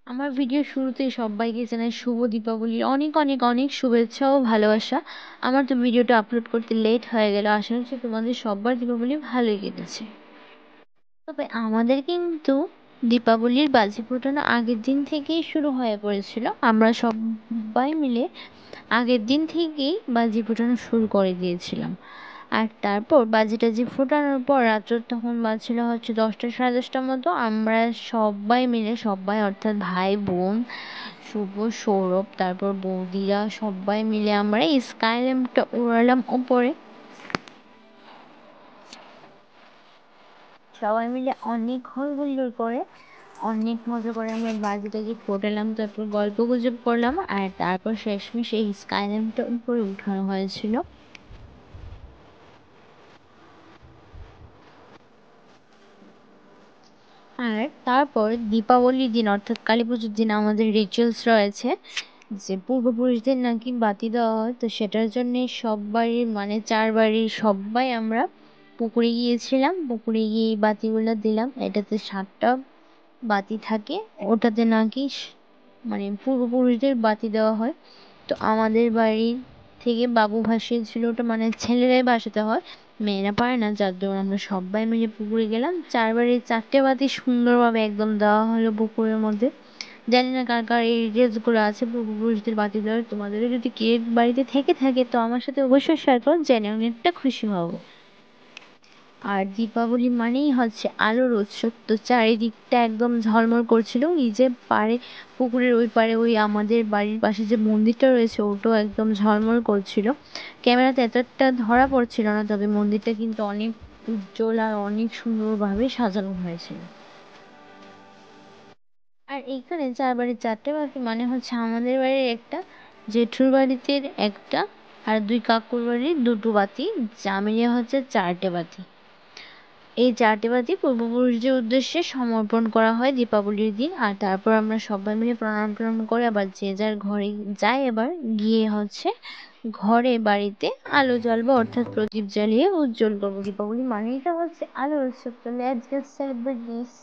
আমার ভিডিও শুরুতেই সবাইকে জানাই শুভ দীপাবলির অনেক অনেক অনেক শুভেচ্ছা ও ভালোবাসা। আমার তো ভিডিওটা আপলোড করতে লেট হয়ে গেল, আশা করছি তোমাদের সবার দীপাবলি ভালোই কেটেছে। তবে আমাদের কিন্তু দীপাবলির বাজি ফোটানো আগের দিন থেকেই শুরু হয়ে পড়েছিল। আমরা সবাই মিলে আগের দিন থেকেই বাজি ফোটানো শুরু করে দিয়েছিলাম। আর তারপর বাজি টাজি ফোটানোর পর রাত্র তখন বাজছিল হচ্ছে 10টা সাড়ে 10টার মতো। আমরা সবাই মিলে, সবাই অর্থাৎ ভাই বোন, শুভ, সৌরভ, তারপর বৌদিরা সবাই মিলে আমরা এই স্কাই ল্যাম্পটা উড়ালাম ওপরে। সবাই মিলে অনেক হইহুল্লোড় করে, অনেক মজা করে আমরা বাজি টাজি ফোটালাম, তারপর গল্প গুজব করলাম, আর তারপর শেষমেশ এই স্কাই ল্যাম্পটা উপরে উঠানো হয়েছিল। আর তারপর দীপাবলির দিন অর্থাৎ কালী পুজোর দিন আমাদের রিচুয়ালস রয়েছে যে পূর্বপুরুষদের নাকি বাতি দেওয়া হয়। তো সেটার জন্যে সব বাড়ির মানে 4 বাড়ির সবাই আমরা পুকুরে গিয়েছিলাম। পুকুরে গিয়ে এই বাতিগুলো দিলাম। এটাতে 7টা বাতি থাকে, ওটাতে নাকি মানে পূর্বপুরুষদের বাতি দেওয়া হয়। তো আমাদের বাড়ির থেকে বাবু ভাসিয়েছিল ওটা, মানে ছেলেরাই ভাসাতে হয়, মেয়েরা পারে না, যার জন্য আমরা সবাই মিলে পুকুরে গেলাম। 4 বাড়ির 4টে বাতি সুন্দরভাবে একদম দেওয়া হলো পুকুরের মধ্যে। জানি না কার কার এই রিলসগুলো আছে পূর্বপুরুষদের বাতি দেওয়ার, তোমাদেরও যদি কে বাড়িতে থেকে থাকে তো আমার সাথে অবশ্যই শেয়ার করো, জেনে অনেকটা খুশি হব। আর দীপাবলি মানেই হচ্ছে আলোর উৎসব। তো চারিদিকটা একদম ঝলমল করছিল। এই যে পাড়ে, পুকুরের ওই পাড়ে ওই আমাদের বাড়ির পাশে যে মন্দিরটা রয়েছে ওটাও একদম ঝলমল করছিল। ক্যামেরাতে এতটা ধরা পড়ছিল না, তবে মন্দিরটা কিন্তু অনেক উজ্জ্বল আর অনেক সুন্দরভাবে সাজানো হয়েছিল। আর এইখানে 4 বাড়ির 4টে বাতি মানে হচ্ছে আমাদের বাড়ির একটা, জেঠুর বাড়িতে একটা, আর 2 কাকুর বাড়ির 2টো বাতি, যা মিলিয়ে হচ্ছে 4টে বাতি। এই 4টে বাতি পূর্বপুরুষদের উদ্দেশ্যে সমর্পণ করা হয় দীপাবলির দিন। আর তারপর আমরা সবাই মিলে প্রণাম টনাম করে আবার যে যার ঘরে যাই, এবার গিয়ে হচ্ছে ঘরে বাড়িতে আলো জ্বালবো অর্থাৎ প্রদীপ জ্বালিয়ে উজ্জ্বল করবো। দীপাবলি মানেই তো হচ্ছে আলোর উৎসব। তো লেটস গেট সেলিব্রেট দিস।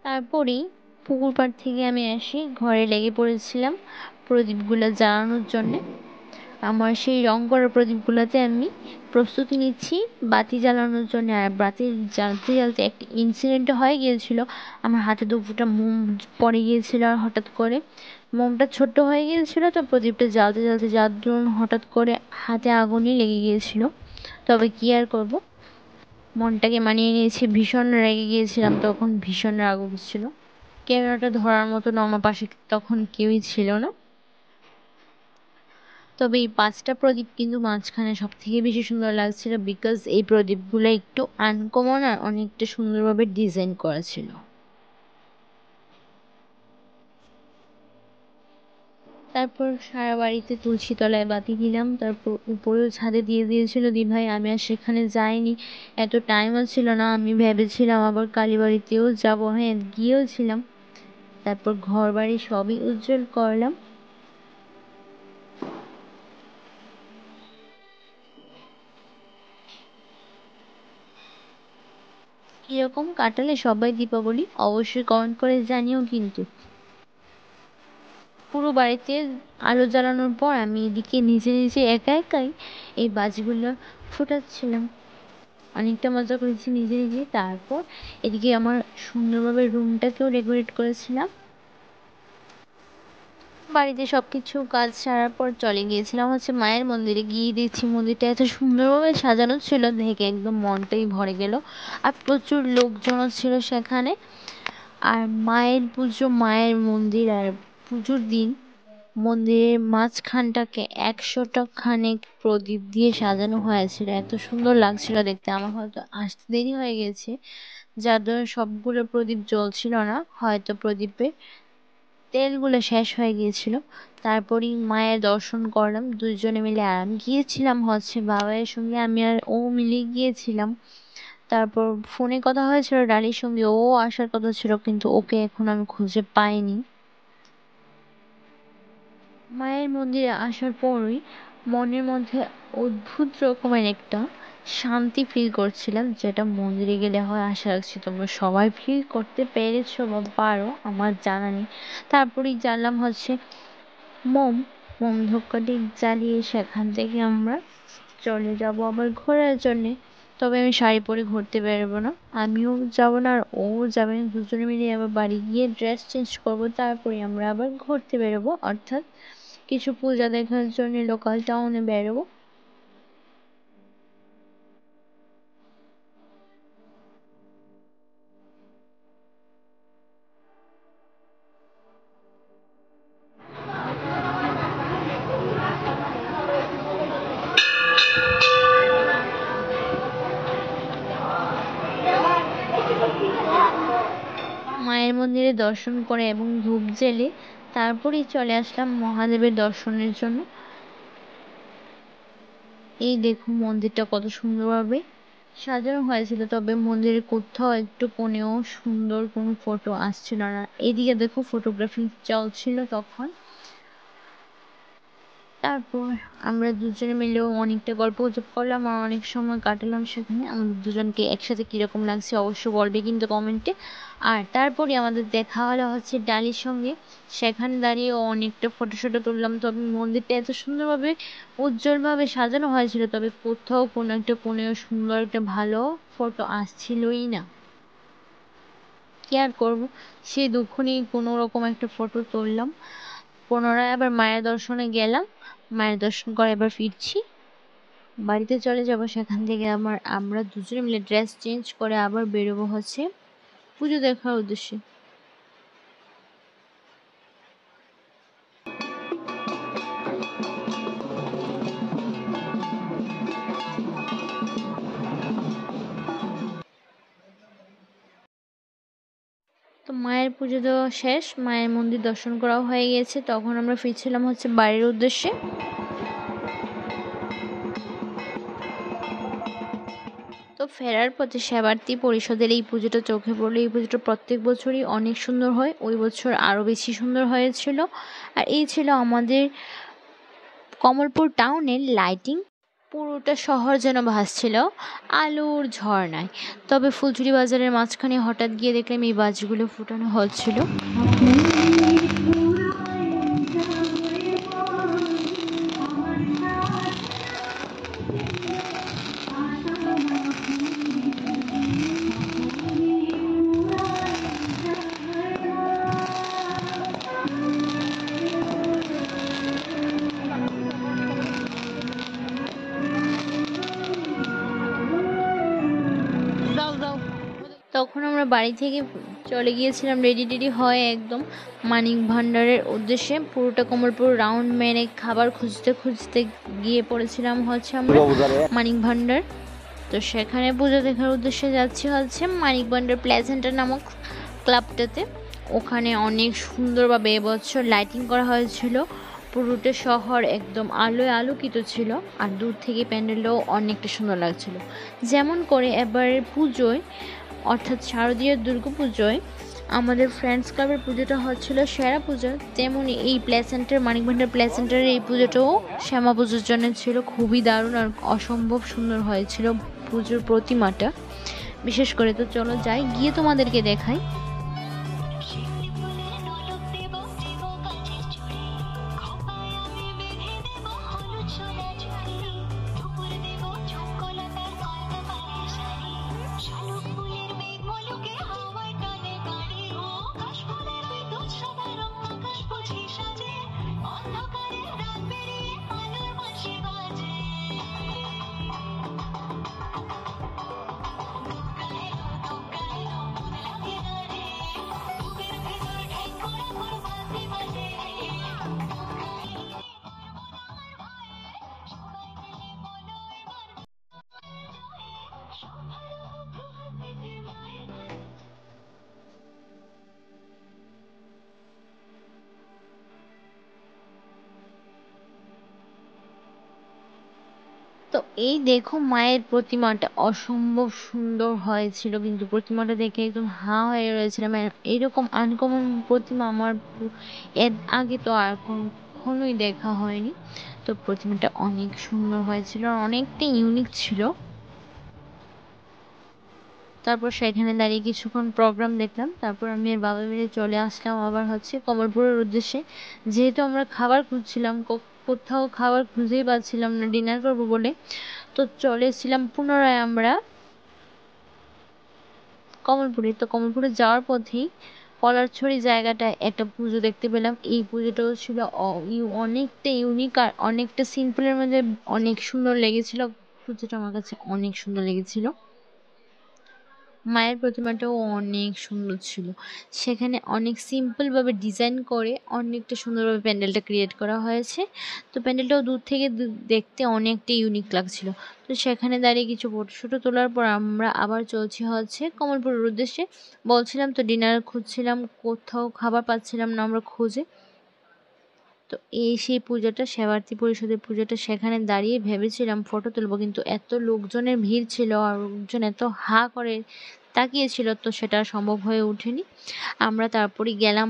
তারপরেই পুকুর পাড় থেকে আমি আসি, ঘরে লেগে পড়েছিলাম প্রদীপগুলো জ্বালানোর জন্যে। আমার সেই রং করা প্রদীপগুলোতে আমি প্রস্তুতি নিচ্ছি বাতি জ্বালানোর জন্য। আর বাতি জ্বালতে জ্বালতে একটা ইনসিডেন্ট হয়ে গিয়েছিল। আমার হাতে 2 ফোঁটা মোম পড়ে গিয়েছিল, আর হঠাৎ করে মোমটা ছোট্ট হয়ে গিয়েছিল, তো প্রদীপটা জ্বালতে জ্বালতে যার দরুন হঠাৎ করে হাতে আগুনই লেগে গিয়েছিল। তবে কী আর করবো, মনটাকে মানিয়ে নিয়েছি। ভীষণ রেগে গিয়েছিলাম তখন, ভীষণ রাগ উঠছিল। ক্যামেরাটা ধরার মতন আমার পাশে তখন কেউই ছিল না। তবে এই 5টা প্রদীপ কিন্তু মাঝখানে সব থেকে বেশি সুন্দর লাগছিল, বিকজ এই প্রদীপগুলো একটু আনকমন আর অনেকটা সুন্দরভাবে ডিজাইন করা ছিল। তারপর সারা বাড়িতে তুলসী তলায় বাতি দিলাম, তারপর উপরেও ছাদে দিয়ে দিয়েছিল দিভাই। আমি আর সেখানে যাইনি, এত টাইমও ছিল না। আমি ভেবেছিলাম আবার কালীবাড়িতেও যাবো, হ্যাঁ গিয়েও ছিলাম। তারপর ঘর বাড়ি সবই উজ্জ্বল করলাম। কিরকম কাটালে সবাই দীপাবলি অবশ্যই কমেন্ট করে জানিও কিন্তু। পুরো বাড়িতে আলো জ্বালানোর পর আমি এদিকে নিজে নিজে একা একাই এই বাজিগুলো ফোটাচ্ছিলাম, অনেকটা মজা করেছি নিজে নিজে। তারপর এদিকে আমার সুন্দরভাবে রুমটাকেও ডেকোরেট করেছিলাম। বাড়িতে সব কিছু কাজ সারার পর চলে গিয়েছিলাম হচ্ছে মায়ের মন্দিরে। গিয়ে দেখছি মন্দিরটা এত সুন্দরভাবে সাজানো ছিল, দেখে একদম মনটাই ভরে গেল। আর প্রচুর লোকজনও ছিল সেখানে। আর মায়ের পুজো, মায়ের মন্দির, আর পুজোর দিন মন্দিরের মাঝখানটাকে 100টা খানেক প্রদীপ দিয়ে সাজানো হয়েছিল। এত সুন্দর লাগছিল দেখতে। আমার হয়তো আসতে দেরি হয়ে গেছে, যার জন্য সবগুলো প্রদীপ জ্বলছিল না, হয়তো প্রদীপের তেলগুলো শেষ হয়ে গিয়েছিল। তারপরই মায়ের দর্শন করলাম 2জনে মিলে। আর আমি গিয়েছিলাম হচ্ছে বাবাইয়ের সঙ্গে, আমি আর ও মিলে গিয়েছিলাম। তারপর ফোনে কথা হয়েছিল ডালির সঙ্গে, ও আসার কথা ছিল কিন্তু ওকে এখন আমি খুঁজে পাইনি। মায়ের মন্দিরে আসার পরই মনের মধ্যে অদ্ভুত রকমের একটা শান্তি ফিল করছিলাম, যেটা মন্দিরে গেলে হয়। আশা রাখছি তোমরা সবাই ফিল করতে পেরেছো বা পারো, আমার জানা নেই। তারপরেই জানলাম হচ্ছে মোম মোম ধূপকাঠি জ্বালিয়ে সেখান থেকে আমরা চলে যাব আবার ঘোরার জন্যে। তবে আমি শাড়ি পরে ঘুরতে বেরোবো না, আমিও যাবো না আর ও যাবে না। দুজনে মিলে আবার বাড়ি গিয়ে ড্রেস চেঞ্জ করবো, তারপরে আমরা আবার ঘুরতে বেরোবো, অর্থাৎ কিছু পূজা দেখার জন্য লোকাল টাউনে বেরোবো। মায়ের মন্দিরে দর্শন করে এবং ধূপ জেলে তারপরেই চলে আসলাম মহাদেবের দর্শনের জন্য। এই দেখুন মন্দিরটা কত সুন্দরভাবে সাজানো হয়েছিল, তবে মন্দিরের কোথাও একটু কোণেও সুন্দর কোনো ফটো আসছিল না। এদিকে দেখো ফটোগ্রাফি চলছিল তখন। তারপর আমরা দুজনে মিলেও অনেকটা গল্পগুজব করলাম আর অনেক সময় কাটালাম সেখানে। আমাদের দুজনকে একসাথে কিরকম লাগছে অবশ্যই বলবে কিন্তু কমেন্টে। আর তারপরে আমাদের দেখা হলো হচ্ছে ডালির সঙ্গে, সেখানে দাঁড়িয়ে অনেকটা ফটো শটো তুললাম। তবে মন্দিরটা এত সুন্দরভাবে উজ্জ্বলভাবে সাজানো হয়েছিল, তবে কোথাও কোনো একটা কোণেও সুন্দর একটা ভালো ফটো আসছিলই না। কি আর করবো, সেই দুঃখ নিয়ে কোনো রকম একটা ফটো তুললাম। পুনরায় আবার মায়ের দর্শনে গেলাম, মায়ের দর্শন করে এবার ফিরছি, বাড়িতে চলে যাব। সেখান থেকে আমরা দুজনে মিলে ড্রেস চেঞ্জ করে আবার বেরোবো হচ্ছে পুজো দেখার উদ্দেশ্যে। তো মায়ের পুজো দেওয়া শেষ, মায়ের মন্দির দর্শন করাও হয়ে গেছে, তখন আমরা ফিরছিলাম হচ্ছে বাড়ির উদ্দেশ্যে। তো ফেরার পথে সেবার্তি পরিষদের এই পুজোটা চোখে পড়লো। এই পুজোটা প্রত্যেক বছরই অনেক সুন্দর হয়, ওই বছর আরও বেশি সুন্দর হয়েছিল। আর এই ছিল আমাদের কমলপুর টাউনের লাইটিং। পুরোটা শহর যেন ভাসছিল আলোর ঝর্ণায়। তবে ফুলঝুরি বাজারের মাঝখানে হঠাৎ গিয়ে দেখলাম এই বাজিগুলো ফুটানো হচ্ছিল। তখন আমরা বাড়ি থেকে চলে গিয়েছিলাম রেডি টেডি হয়ে একদম মানিক ভান্ডারের উদ্দেশ্যে। পুরোটা কমলপুর রাউন্ড মেরে খাবার খুঁজতে খুঁজতে গিয়ে পড়েছিলাম হচ্ছে আমরা মানিক ভান্ডার। তো সেখানে পুজো দেখার উদ্দেশ্যে যাচ্ছি হচ্ছে মানিক ভান্ডার প্লেসেন্টার নামক ক্লাবটাতে। ওখানে অনেক সুন্দরভাবে এবছর লাইটিং করা হয়েছিল, পুরোটা শহর একদম আলোয় আলোকিত ছিল। আর দূর থেকে প্যান্ডেলটাও অনেকটা সুন্দর লাগছিল। যেমন করে এবারের পুজোয় অর্থাৎ শারদীয় দুর্গাপুজোয় আমাদের ফ্রেন্ডস ক্লাবের পুজোটা হচ্ছিল সেরা পুজো, তেমনি এই মানিক ভান্ডার প্লেসেন্টারের এই পুজোটাও শ্যামা পুজোর জন্য ছিল খুবই দারুণ আর অসম্ভব সুন্দর হয়েছিল পুজোর প্রতিমাটা বিশেষ করে। তো চলো যাই, গিয়ে তোমাদেরকে দেখাই। তো এই দেখো মায়ের প্রতিমাটা অসম্ভব সুন্দর হয়েছিল, কিন্তু প্রতিমাটা দেখে একদম হাঁ হয়ে রয়েছিলাম। এইরকম আনকমন প্রতিমা আমার এর আগে তো আর কখনোই দেখা হয়নি। তো প্রতিমাটা অনেক সুন্দর হয়েছিল, অনেকটা ইউনিক ছিল। তারপর সেখানে দাঁড়িয়ে কিছুক্ষণ প্রোগ্রাম দেখলাম। তারপর আমি আর বাবা মিলে চলে আসলাম আবার কমলপুরের উদ্দেশ্যে। যেহেতু আমরা খাবার খুঁজছিলাম, কোথাও খাবার খুঁজেই পাচ্ছিলাম না ডিনার করবো বলে, তো চলে এসেছিলাম পুনরায় আমরা কমলপুরে। তো কমলপুরে যাওয়ার পথেই পলাশছড়ি জায়গাটায় একটা পুজো দেখতে পেলাম। এই পুজোটাও ছিল অনেকটা ইউনিক আর অনেকটা সিম্পলের মধ্যে অনেক সুন্দর লেগেছিল। পুজোটা আমার কাছে অনেক সুন্দর লেগেছিল। মায়ের প্রতিমাটাও অনেক সুন্দর ছিল। সেখানে অনেক সিম্পলভাবে ডিজাইন করে অনেকটা সুন্দরভাবে প্যান্ডেলটা ক্রিয়েট করা হয়েছে। তো প্যান্ডেলটাও দূর থেকে দেখতে অনেকটা ইউনিক লাগছিল। তো সেখানে দাঁড়িয়ে কিছু ফটোশুটো তোলার পর আমরা আবার চলছি কমলপুরের উদ্দেশ্যে। বলছিলাম তো ডিনার খুঁজছিলাম, কোথাও খাবার পাচ্ছিলাম না আমরা খুঁজে। তো সেই পুজোটা, সেবার্থী পরিষদের পুজোটা, সেখানে দাঁড়িয়ে ভেবেছিলাম ফটো তুলবো, কিন্তু এত লোকজনের ভিড় ছিল আর লোকজন এত হা করে তাকিয়েছিল, তো সেটা সম্ভব হয়ে ওঠেনি। আমরা তারপরে গেলাম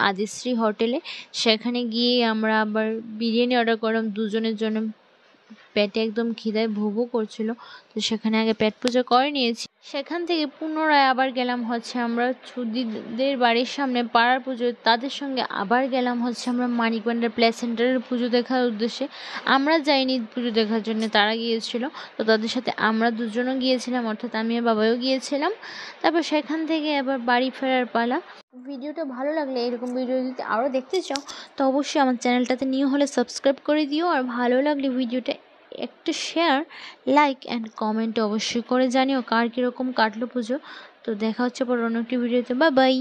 আদিশ্রী হোটেলে। সেখানে গিয়ে আমরা আবার বিরিয়ানি অর্ডার করলাম দুজনের জন্য। পেটে একদম খিদায় ভো ভো করছিল, তো সেখানে আগে পেট পূজা করে নিয়েছি। সেখান থেকে পুনরায় আবার গেলাম আমরা ছুদিদের বাড়ির সামনে পাড়ার পুজো, তাদের সঙ্গে আবার গেলাম আমরা মানিকবান্ডার প্লে সেন্টারের পুজো দেখার উদ্দেশ্যে। আমরা যাইনি পুজো দেখার জন্য, তারা গিয়েছিল। তো তাদের সাথে আমরা দুজনও গিয়েছিলাম, অর্থাৎ আমি আর বাবাও গিয়েছিলাম। তারপর সেখান থেকে আবার বাড়ি ফেরার পালা। ভিডিওটা ভালো লাগলে, এরকম ভিডিও যদি আরও দেখতে চাও, তো অবশ্যই আমার চ্যানেলটাতে নিউ হলে সাবস্ক্রাইব করে দিও। আর ভালো লাগলে ভিডিওটা একটা শেয়ার, লাইক অ্যান্ড কমেন্ট অবশ্যই করে জানিও কার কীরকম কাটলো পুজো। তো দেখা হচ্ছে পর অন্য একটি ভিডিওতে। Bye bye.